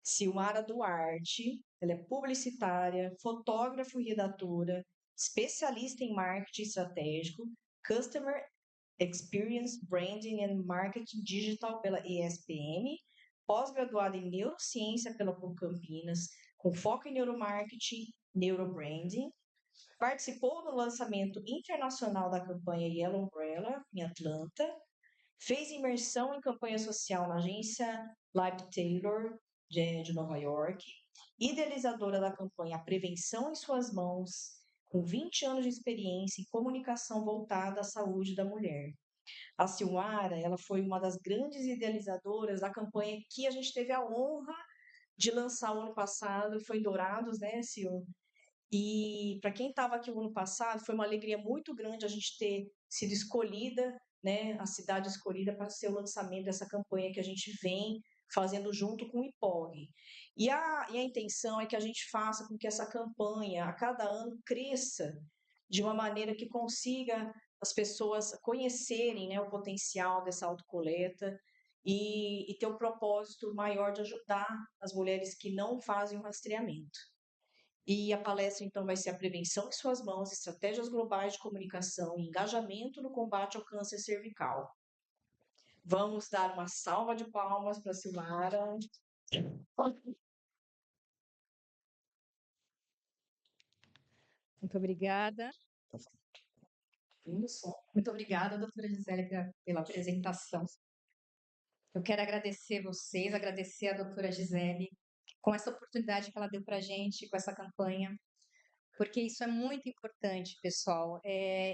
Silmara Duarte, ela é publicitária, fotógrafa e redatora, especialista em marketing estratégico, Customer Experience Branding and Marketing Digital pela ESPM, pós-graduada em neurociência pela PUC Campinas, com foco em neuromarketing, neurobranding. Participou no lançamento internacional da campanha Yellow Umbrella em Atlanta. Fez imersão em campanha social na agência Live Taylor de Nova York. Idealizadora da campanha Prevenção em Suas Mãos, com 20 anos de experiência em comunicação voltada à saúde da mulher. A Silmara, ela foi uma das grandes idealizadoras da campanha que a gente teve a honra de lançar o ano passado, foi em Dourados, né, Sil? E para quem estava aqui o ano passado, foi uma alegria muito grande a gente ter sido escolhida, né, a cidade escolhida para ser o lançamento dessa campanha que a gente vem fazendo junto com o IPOG. E a intenção é que a gente faça com que essa campanha, a cada ano, cresça de uma maneira que consiga as pessoas conhecerem, né, o potencial dessa autocoleta e ter o propósito maior de ajudar as mulheres que não fazem o rastreamento. E a palestra, então, vai ser a prevenção em suas mãos, estratégias globais de comunicação e engajamento no combate ao câncer cervical. Vamos dar uma salva de palmas para a Silmara. Muito obrigada. Muito obrigada, doutora Gisele, pela apresentação. Eu quero agradecer vocês, agradecer a doutora Gisele com essa oportunidade que ela deu para a gente, com essa campanha, porque isso é muito importante, pessoal.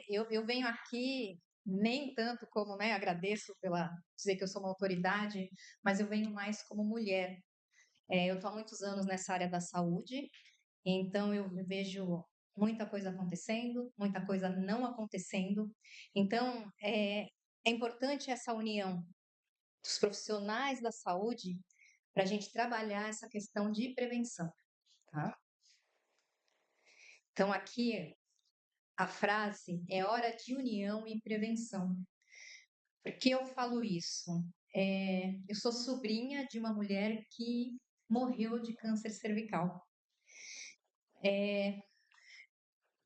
Eu venho aqui nem tanto como, né, agradeço pela dizer que eu sou uma autoridade, mas eu venho mais como mulher. Eu estou há muitos anos nessa área da saúde, então eu vejo muita coisa acontecendo, muita coisa não acontecendo. Então, é importante essa união dos profissionais da saúde para a gente trabalhar essa questão de prevenção, tá? Então, aqui a frase é hora de união e prevenção. Por que eu falo isso? Eu sou sobrinha de uma mulher que morreu de câncer cervical.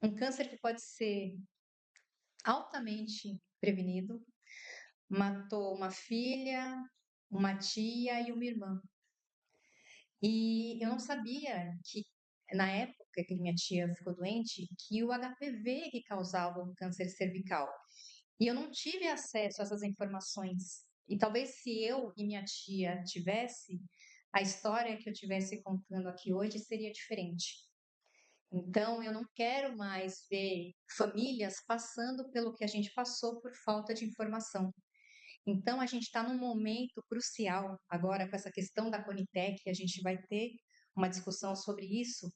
Um câncer que pode ser altamente prevenido, matou uma filha, uma tia e uma irmã. E eu não sabia que, na época que minha tia ficou doente, que o HPV que causava o câncer cervical. E eu não tive acesso a essas informações. E talvez se eu e minha tia tivesse, a história que eu tivesse contando aqui hoje seria diferente. Então, eu não quero mais ver famílias passando pelo que a gente passou por falta de informação. Então, a gente está num momento crucial agora com essa questão da Conitec, a gente vai ter uma discussão sobre isso,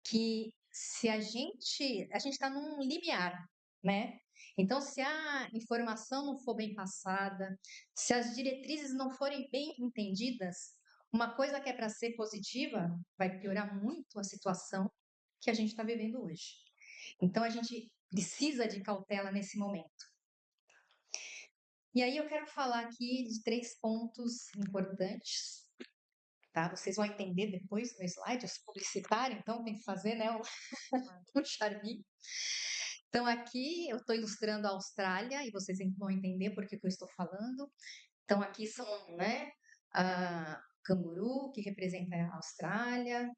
que se a gente está num limiar, né? Então, se a informação não for bem passada, se as diretrizes não forem bem entendidas, uma coisa que é para ser positiva vai piorar muito a situação que a gente está vivendo hoje. Então, a gente precisa de cautela nesse momento. E aí eu quero falar aqui de 3 pontos importantes, tá? Vocês vão entender depois no slide, eu sou publicitária, então tem que fazer, né, o charminho. Então aqui eu estou ilustrando a Austrália e vocês vão entender por que eu estou falando. Então aqui são, né, a canguru, que representa a Austrália,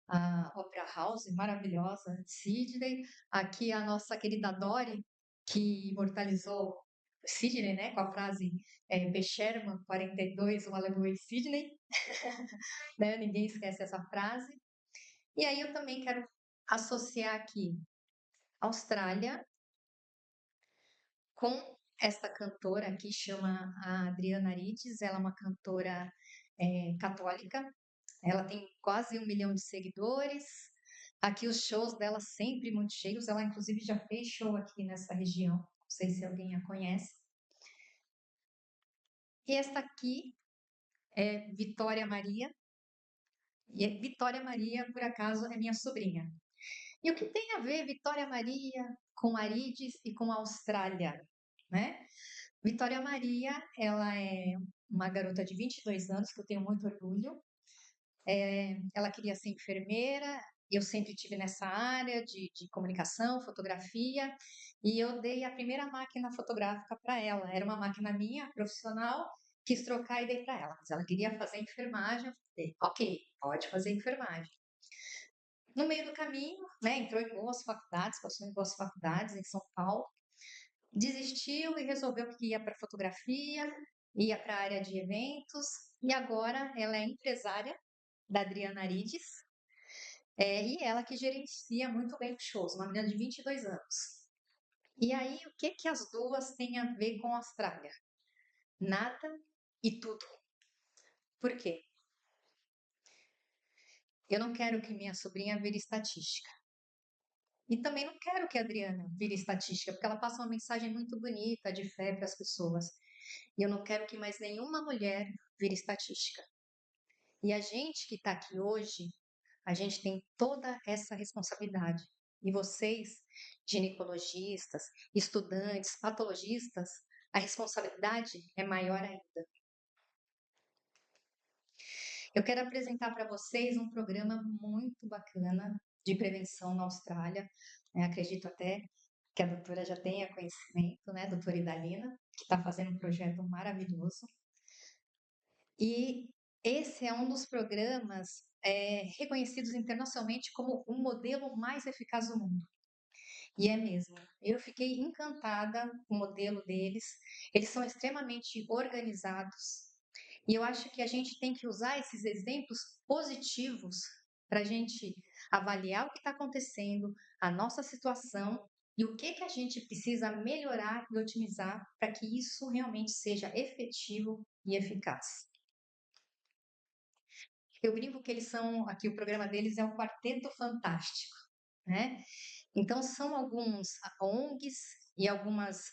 a Opera House, maravilhosa, de Sydney. Aqui a nossa querida Dory, que imortalizou Sydney, né, com a frase B. Sherman, 42, uma lagoa em Sydney. Né, ninguém esquece essa frase. E aí eu também quero associar aqui Austrália com essa cantora aqui, chama a Adriana Arides, ela é uma cantora católica, ela tem quase 1 milhão de seguidores. Aqui os shows dela sempre muito cheios. Ela, inclusive, já fez show aqui nessa região. Não sei se alguém a conhece. E essa aqui é Vitória Maria. E Vitória Maria, por acaso, é minha sobrinha. E o que tem a ver Vitória Maria com Arides e com a Austrália, né? Vitória Maria, ela é uma garota de 22 anos, que eu tenho muito orgulho. Ela queria ser enfermeira, eu sempre tive nessa área de comunicação, fotografia, e eu dei a primeira máquina fotográfica para ela. Era uma máquina minha, profissional, quis trocar e dei para ela. Mas ela queria fazer enfermagem, eu falei, ok, pode fazer enfermagem. No meio do caminho, né, entrou em boas faculdades, passou em boas faculdades em São Paulo, desistiu e resolveu que ia para fotografia, ia para a área de eventos, e agora ela é empresária da Adriana Arides, e ela que gerencia muito bem os shows, uma menina de 22 anos. E aí, o que que as duas têm a ver com a Austrália? Nada e tudo. Por quê? Eu não quero que minha sobrinha vire estatística. E também não quero que a Adriana vire estatística, porque ela passa uma mensagem muito bonita de fé para as pessoas. E eu não quero que mais nenhuma mulher vire estatística. E a gente que está aqui hoje, a gente tem toda essa responsabilidade. E vocês, ginecologistas, estudantes, patologistas, a responsabilidade é maior ainda. Eu quero apresentar para vocês um programa muito bacana de prevenção na Austrália. Acredito até que a doutora já tenha conhecimento, né, doutora Idalina, que está fazendo um projeto maravilhoso. E esse é um dos programas reconhecidos internacionalmente como o modelo mais eficaz do mundo. E é mesmo. Eu fiquei encantada com o modelo deles. Eles são extremamente organizados. E eu acho que a gente tem que usar esses exemplos positivos para a gente avaliar o que está acontecendo, a nossa situação e o que que a gente precisa melhorar e otimizar para que isso realmente seja efetivo e eficaz. Eu brinco que eles são, aqui o programa deles é um quarteto fantástico, né? Então, são alguns ONGs e algumas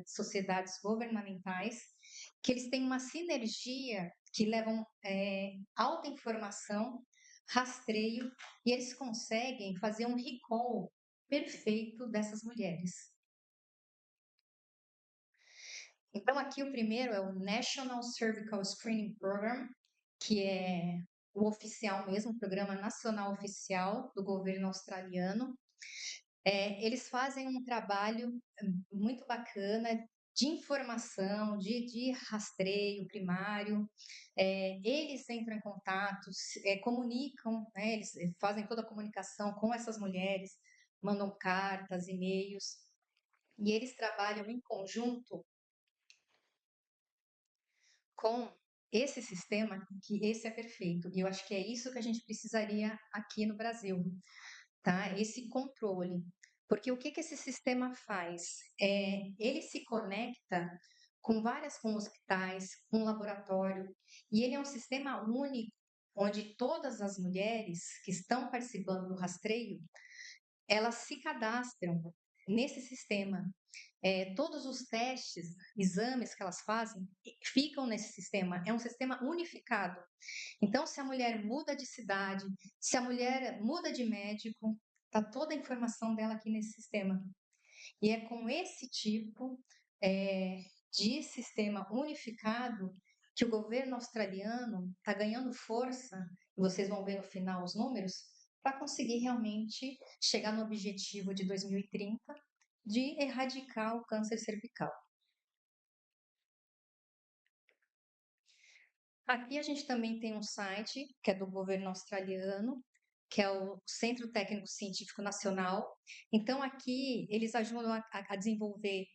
sociedades governamentais que eles têm uma sinergia que levam alta informação, rastreio, e eles conseguem fazer um recall perfeito dessas mulheres. Então, aqui o primeiro é o National Cervical Screening Program, que é o oficial mesmo, o programa nacional oficial do governo australiano. Eles fazem um trabalho muito bacana de informação, de rastreio primário. Eles entram em contato, comunicam, né, eles fazem toda a comunicação com essas mulheres, mandam cartas, e-mails, e eles trabalham em conjunto com esse sistema, que esse é perfeito. E eu acho que é isso que a gente precisaria aqui no Brasil, tá? Esse controle. Porque o que que esse sistema faz? Ele se conecta com hospitais, com laboratório, e ele é um sistema único, onde todas as mulheres que estão participando do rastreio, elas se cadastram nesse sistema. Todos os testes, exames que elas fazem, ficam nesse sistema. É um sistema unificado. Então, se a mulher muda de cidade, se a mulher muda de médico, está toda a informação dela aqui nesse sistema. E é com esse tipo de sistema unificado que o governo australiano está ganhando força, e vocês vão ver no final os números, para conseguir realmente chegar no objetivo de 2030 de erradicar o câncer cervical. Aqui a gente também tem um site que é do governo australiano, que é o Centro Técnico Científico Nacional. Então, aqui eles ajudam a desenvolver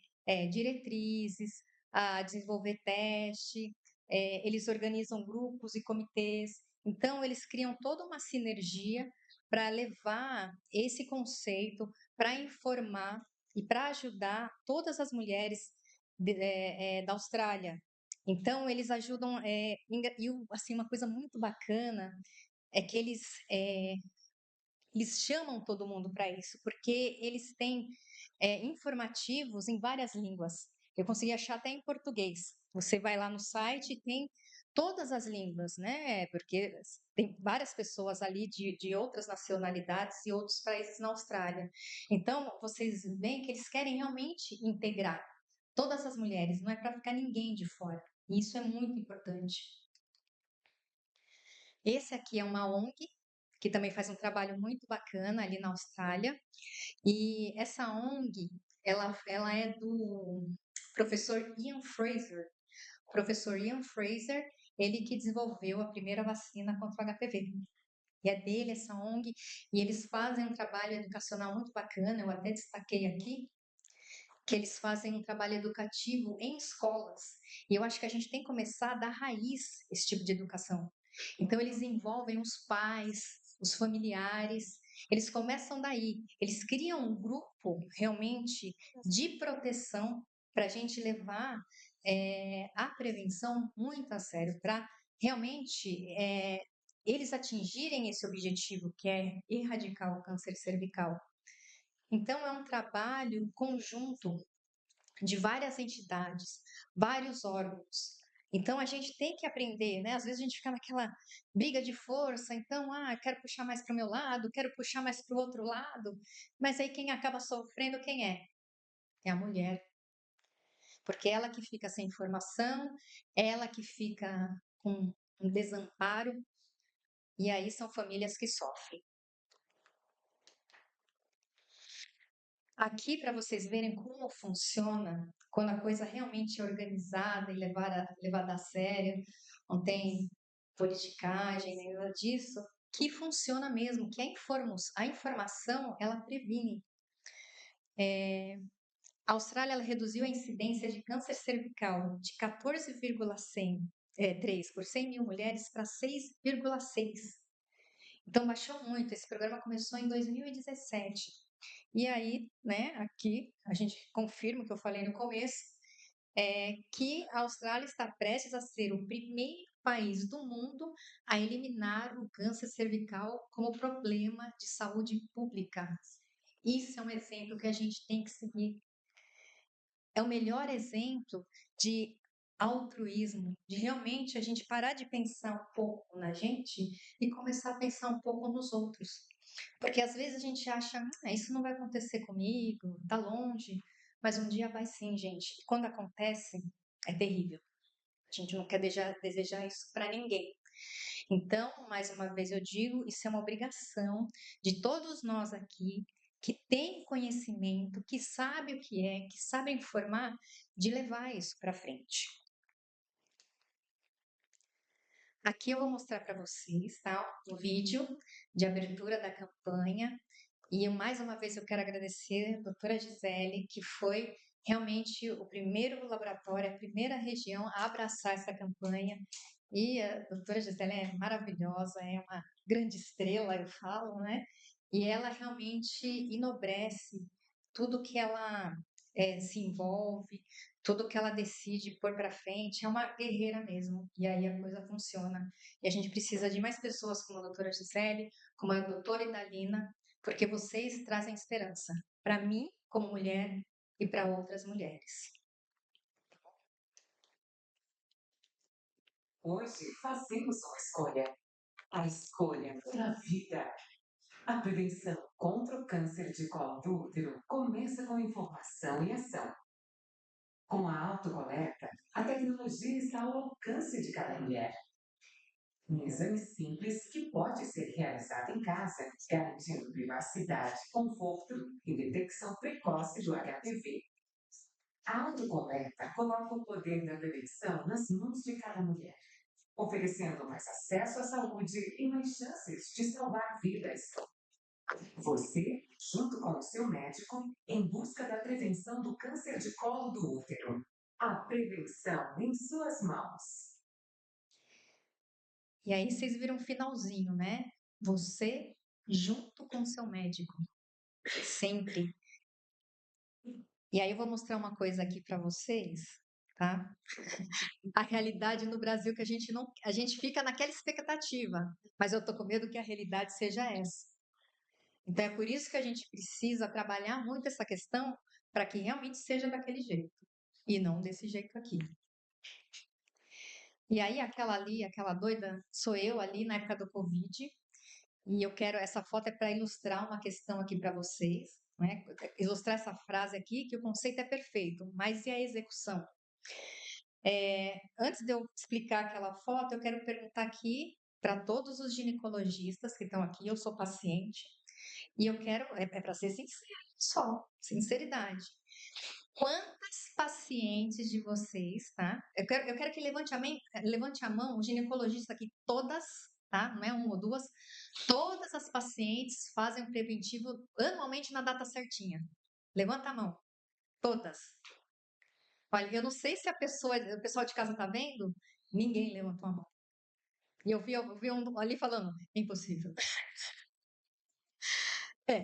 diretrizes, a desenvolver teste, eles organizam grupos e comitês. Então, eles criam toda uma sinergia para levar esse conceito, para informar e para ajudar todas as mulheres da Austrália. Então, eles ajudam, assim, uma coisa muito bacana é que eles chamam todo mundo para isso, porque eles têm informativos em várias línguas. Eu consegui achar até em português. Você vai lá no site e tem todas as línguas, né? Porque tem várias pessoas ali de outras nacionalidades e outros países na Austrália. Então, vocês veem que eles querem realmente integrar todas as mulheres, não é para ficar ninguém de fora. E isso é muito importante. Esse aqui é uma ONG, que também faz um trabalho muito bacana ali na Austrália. E essa ONG, ela é do professor Ian Fraser. O professor Ian Fraser, ele que desenvolveu a primeira vacina contra o HPV. E é dele essa ONG, e eles fazem um trabalho educacional muito bacana, eu até destaquei aqui, que eles fazem um trabalho educativo em escolas. E eu acho que a gente tem que começar da raiz esse tipo de educação. Então, eles envolvem os pais, os familiares, eles começam daí. Eles criam um grupo realmente de proteção para a gente levar a prevenção muito a sério, para realmente eles atingirem esse objetivo, que é erradicar o câncer cervical. Então, é um trabalho conjunto de várias entidades, vários órgãos. Então, a gente tem que aprender, né? Às vezes a gente fica naquela briga de força, então, quero puxar mais para o meu lado, quero puxar mais para o outro lado, mas aí quem acaba sofrendo, quem é? É a mulher. Porque ela que fica sem informação, ela que fica com um desamparo, e aí são famílias que sofrem. Aqui, para vocês verem como funciona, quando a coisa realmente é organizada e levada a sério, não tem politicagem, nem nada disso, que funciona mesmo, que a informação, ela previne. A Austrália, ela reduziu a incidência de câncer cervical de 14,3 por 100 mil mulheres para 6,6. Então, baixou muito. Esse programa começou em 2017. E aí, né, aqui a gente confirma o que eu falei no começo, que a Austrália está prestes a ser o primeiro país do mundo a eliminar o câncer cervical como problema de saúde pública. Isso é um exemplo que a gente tem que seguir. É o melhor exemplo de altruísmo, de realmente a gente parar de pensar um pouco na gente e começar a pensar um pouco nos outros. Porque às vezes a gente acha, isso não vai acontecer comigo, tá longe, mas um dia vai sim, gente. E quando acontece, é terrível. A gente não quer desejar isso para ninguém. Então, mais uma vez eu digo, isso é uma obrigação de todos nós aqui que tem conhecimento, que sabe o que sabe informar, de levar isso para frente. Aqui eu vou mostrar para vocês, tá? O vídeo de abertura da campanha. E mais uma vez eu quero agradecer a doutora Gisele, que foi realmente o primeiro laboratório, a primeira região a abraçar essa campanha. E a doutora Gisele é maravilhosa, é uma grande estrela, eu falo, né? E ela realmente enobrece tudo que ela se envolve, tudo que ela decide pôr para frente. É uma guerreira mesmo. E aí a coisa funciona. E a gente precisa de mais pessoas como a doutora Gisele, como a doutora Idalina, porque vocês trazem esperança para mim, como mulher, e para outras mulheres. Hoje fazemos uma escolha. A escolha pela vida. A prevenção contra o câncer de colo do útero começa com informação e ação. Com a autocoleta, a tecnologia está ao alcance de cada mulher. Um exame simples que pode ser realizado em casa, garantindo privacidade, conforto e detecção precoce do HPV. A autocoleta coloca o poder da prevenção nas mãos de cada mulher, oferecendo mais acesso à saúde e mais chances de salvar vidas. Você, junto com o seu médico, em busca da prevenção do câncer de colo do útero. A prevenção em suas mãos. E aí vocês viram um finalzinho, né? Você junto com o seu médico. Sempre. E aí eu vou mostrar uma coisa aqui para vocês, tá? A realidade no Brasil que a gente fica naquela expectativa, mas eu tô com medo que a realidade seja essa. Então é por isso que a gente precisa trabalhar muito essa questão para que realmente seja daquele jeito e não desse jeito aqui. E aí aquela doida, sou eu ali na época do Covid, e eu quero, essa foto é para ilustrar uma questão aqui para vocês, né? Ilustrar essa frase aqui, que o conceito é perfeito, mas e a execução? Antes de eu explicar aquela foto, eu quero perguntar aqui para todos os ginecologistas que estão aqui, eu sou paciente, e eu quero, para ser sincera só, sinceridade. Quantas pacientes de vocês, tá? Eu quero que levante a mão, o ginecologista aqui, todas, tá? Não é uma ou duas, todas as pacientes fazem o preventivo anualmente na data certinha. Levanta a mão, todas. Olha, eu não sei se o pessoal de casa tá vendo, ninguém levantou a mão. E eu vi um ali falando, impossível. É,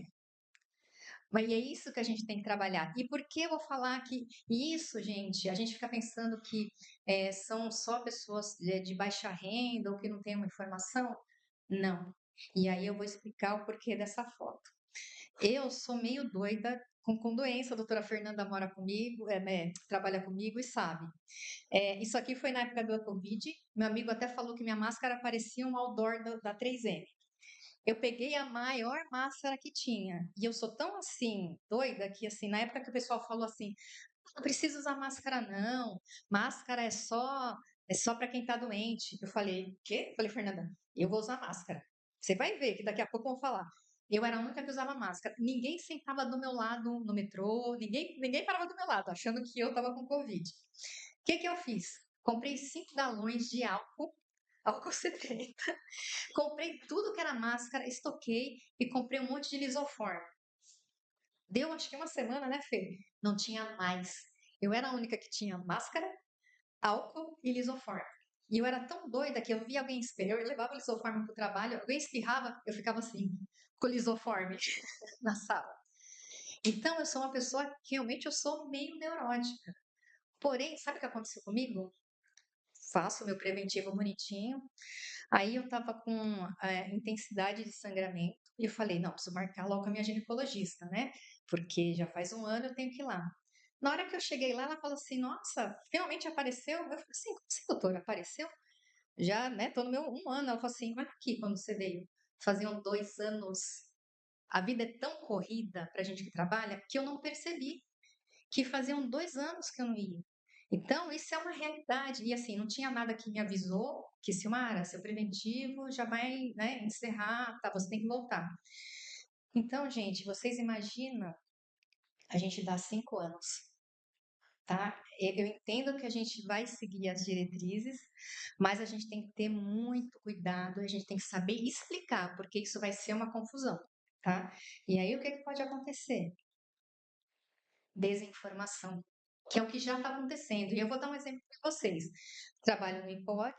mas é isso que a gente tem que trabalhar. E por que eu vou falar que isso, gente, a gente fica pensando que são só pessoas de baixa renda ou que não têm uma informação? Não. E aí eu vou explicar o porquê dessa foto. Eu sou meio doida com doença, a doutora Fernanda mora comigo, trabalha comigo e sabe. Isso aqui foi na época do Covid, meu amigo até falou que minha máscara parecia um outdoor da 3M. Eu peguei a maior máscara que tinha. E eu sou tão assim, doida, que assim, na época que o pessoal falou assim, não precisa usar máscara, não. Máscara é só para quem tá doente. Eu falei, quê? Eu falei, Fernanda, eu vou usar máscara. Você vai ver que daqui a pouco vão falar. Eu era a única que usava máscara. Ninguém sentava do meu lado no metrô, ninguém parava do meu lado, achando que eu tava com Covid. O que eu fiz? Comprei 5 galões de álcool 70. Comprei tudo que era máscara, estoquei e comprei um monte de lisoform. Deu acho que uma semana, né, Fê? Não tinha mais. Eu era a única que tinha máscara, álcool e lisoform. E eu era tão doida que eu via alguém espirrar, eu levava o lisoform pro trabalho, alguém espirrava, eu ficava assim, com o lisoform na sala. Então, eu sou uma pessoa que realmente eu sou meio neurótica. Porém, sabe o que aconteceu comigo? Faço meu preventivo bonitinho. Aí eu tava com intensidade de sangramento e eu falei, não, preciso marcar logo com a minha ginecologista, né? Porque já faz um ano eu tenho que ir lá. Na hora que eu cheguei lá, ela falou assim, nossa, finalmente apareceu? Eu falei assim, como assim, doutora, apareceu? Já, né, tô no meu 1 ano. Ela falou assim, olha aqui quando você veio. Faziam 2 anos. A vida é tão corrida pra gente que trabalha que eu não percebi que faziam 2 anos que eu não ia. Então, isso é uma realidade. E assim, não tinha nada que me avisou que, Silmara, seu preventivo já vai, né, encerrar, tá, você tem que voltar. Então, gente, vocês imaginam a gente dá 5 anos, tá? Eu entendo que a gente vai seguir as diretrizes, mas a gente tem que ter muito cuidado, a gente tem que saber explicar, porque isso vai ser uma confusão, tá? E aí, o que pode acontecer? Desinformação, que é o que já está acontecendo. E eu vou dar um exemplo para vocês. Trabalho no IPOG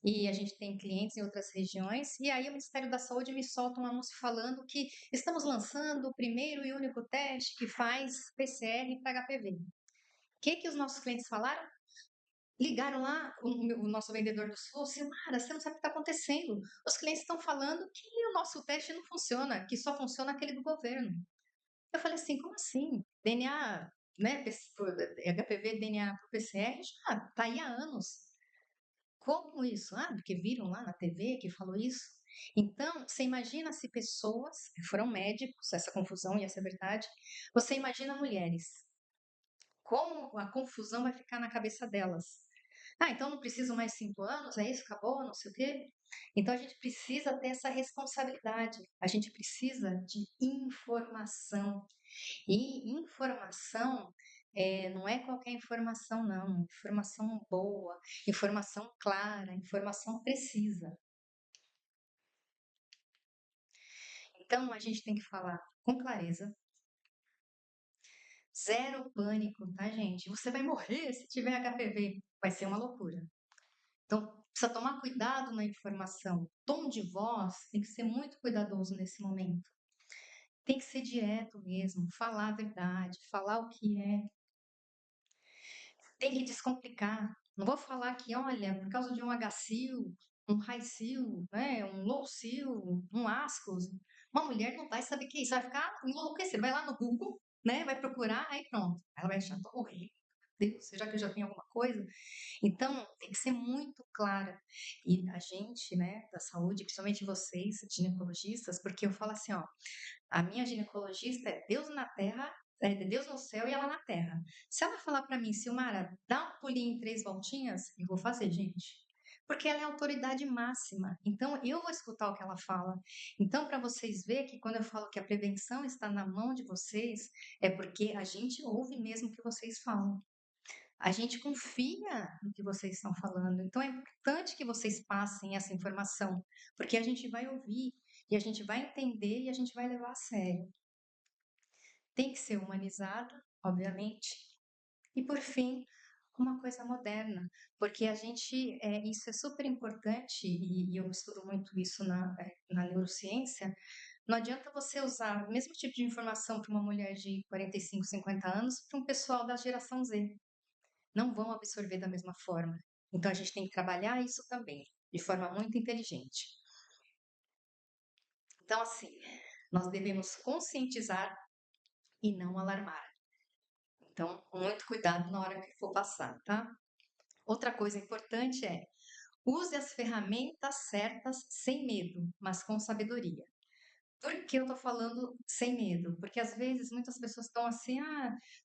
e a gente tem clientes em outras regiões, e aí o Ministério da Saúde me solta um anúncio falando que estamos lançando o primeiro e único teste que faz PCR para HPV. O que os nossos clientes falaram? Ligaram lá, o nosso vendedor do Sul, Silmara, você não sabe o que está acontecendo. Os clientes estão falando que o nosso teste não funciona, que só funciona aquele do governo. Eu falei assim, como assim? DNA, né? HPV, DNA por PCR já tá aí há anos. Como isso? Ah, porque viram lá na TV que falou isso. Então, você imagina se pessoas, foram médicos, essa confusão ia ser verdade. Você imagina mulheres. Como a confusão vai ficar na cabeça delas? Ah, então não preciso mais 5 anos, é isso? Acabou, não sei o quê. Então a gente precisa ter essa responsabilidade. A gente precisa de informação. E informação não é qualquer informação, não. Informação boa, informação clara, informação precisa. Então a gente tem que falar com clareza. Zero pânico, tá, gente? Você vai morrer se tiver HPV. Vai ser uma loucura. Então, precisa tomar cuidado na informação. Tom de voz tem que ser muito cuidadoso nesse momento. Tem que ser direto mesmo, falar a verdade, falar o que é. Tem que descomplicar. Não vou falar que, olha, por causa de um HCil, um HiCil, né, um LowCil, um Ascos, uma mulher não vai saber o que é isso, vai ficar enlouquecida. Vai lá no Google, né, vai procurar, aí pronto. Ela vai achar, tô morrendo. Deus, será que eu já tenho alguma coisa? Então, tem que ser muito clara. E a gente, né, da saúde, principalmente vocês, ginecologistas, porque eu falo assim, ó, a minha ginecologista é Deus na terra, é Deus no céu e ela na terra. Se ela falar para mim, Silmara, dá um pulinho em 3 voltinhas, eu vou fazer, gente. porque ela é a autoridade máxima. Então, eu vou escutar o que ela fala. Então, para vocês verem que quando eu falo que a prevenção está na mão de vocês, é porque a gente ouve mesmo o que vocês falam. A gente confia no que vocês estão falando. Então, é importante que vocês passem essa informação, porque a gente vai ouvir, e a gente vai entender, e a gente vai levar a sério. Tem que ser humanizado, obviamente. E, por fim, uma coisa moderna, porque a gente, isso é super importante, e eu estudo muito isso na neurociência. Não adianta você usar o mesmo tipo de informação para uma mulher de 45, 50 anos para um pessoal da geração Z. Não vão absorver da mesma forma. Então, a gente tem que trabalhar isso também, de forma muito inteligente. Então, assim, nós devemos conscientizar e não alarmar. Então, muito cuidado na hora que for passar, tá? Outra coisa importante é: use as ferramentas certas sem medo, mas com sabedoria. Por que eu estou falando sem medo? Porque às vezes muitas pessoas estão assim,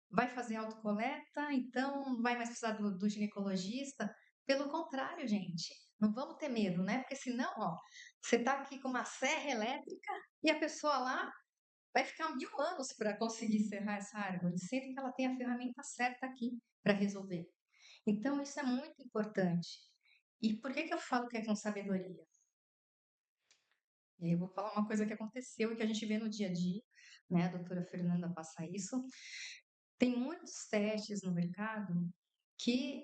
vai fazer autocoleta, então não vai mais precisar do ginecologista. Pelo contrário, gente, não vamos ter medo, né? Porque senão, ó, você está aqui com uma serra elétrica e a pessoa lá vai ficar 1000 anos para conseguir serrar essa árvore, sendo que ela tem a ferramenta certa aqui para resolver. Então, isso é muito importante. E por que eu falo que é com sabedoria? E aí eu vou falar uma coisa que aconteceu e que a gente vê no dia a dia, né? A doutora Fernanda passa isso. Tem muitos testes no mercado que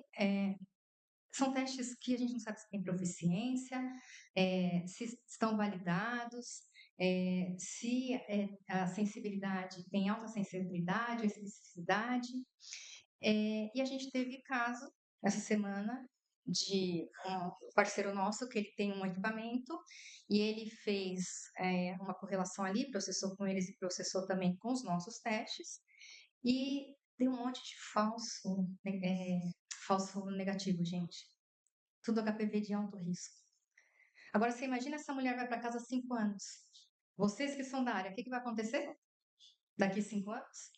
são testes que a gente não sabe se tem proficiência, se estão validados, se a sensibilidade tem alta sensibilidade, especificidade. E a gente teve caso essa semana de um parceiro nosso que ele tem um equipamento e ele fez uma correlação ali, processou com eles e processou também com os nossos testes e deu um monte de falso negativo, gente. Tudo HPV de alto risco. Agora, você imagina essa mulher vai para casa há 5 anos. Vocês que são da área, o que vai acontecer daqui 5 anos?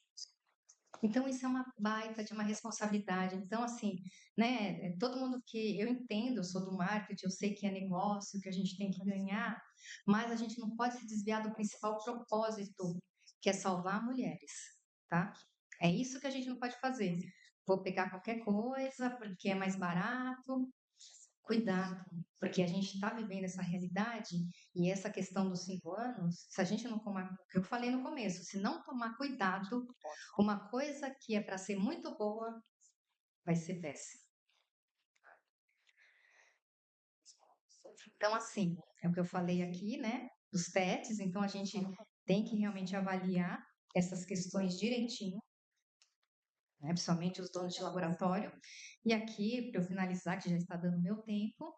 Então, isso é uma baita de uma responsabilidade. Então, assim, né, todo mundo que eu entendo, eu sou do marketing, eu sei que é negócio, que a gente tem que ganhar, mas a gente não pode se desviar do principal propósito, que é salvar mulheres, tá? É isso que a gente não pode fazer. Vou pegar qualquer coisa porque é mais barato. Cuidado, porque a gente está vivendo essa realidade e essa questão dos 5 anos, se a gente não tomar, o que eu falei no começo, se não tomar cuidado, uma coisa que é para ser muito boa vai ser péssima. Então, assim, é o que eu falei aqui, né? Dos testes, então a gente tem que realmente avaliar essas questões direitinho, né? Principalmente os donos de laboratório. E aqui, para eu finalizar, que já está dando meu tempo,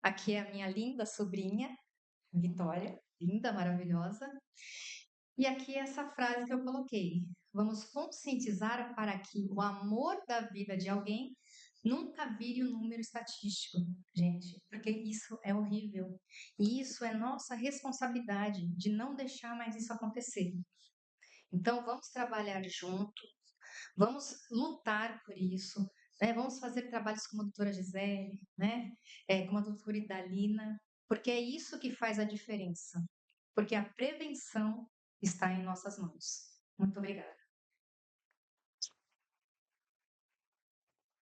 aqui é a minha linda sobrinha, Vitória, linda, maravilhosa. E aqui essa frase que eu coloquei: vamos conscientizar para que o amor da vida de alguém nunca vire um número estatístico, gente, porque isso é horrível. E isso é nossa responsabilidade de não deixar mais isso acontecer. Então, vamos trabalhar junto, vamos lutar por isso, né? Vamos fazer trabalhos como a doutora Gisele, né? Como a doutora Idalina, porque é isso que faz a diferença. Porque a prevenção está em nossas mãos. Muito obrigada.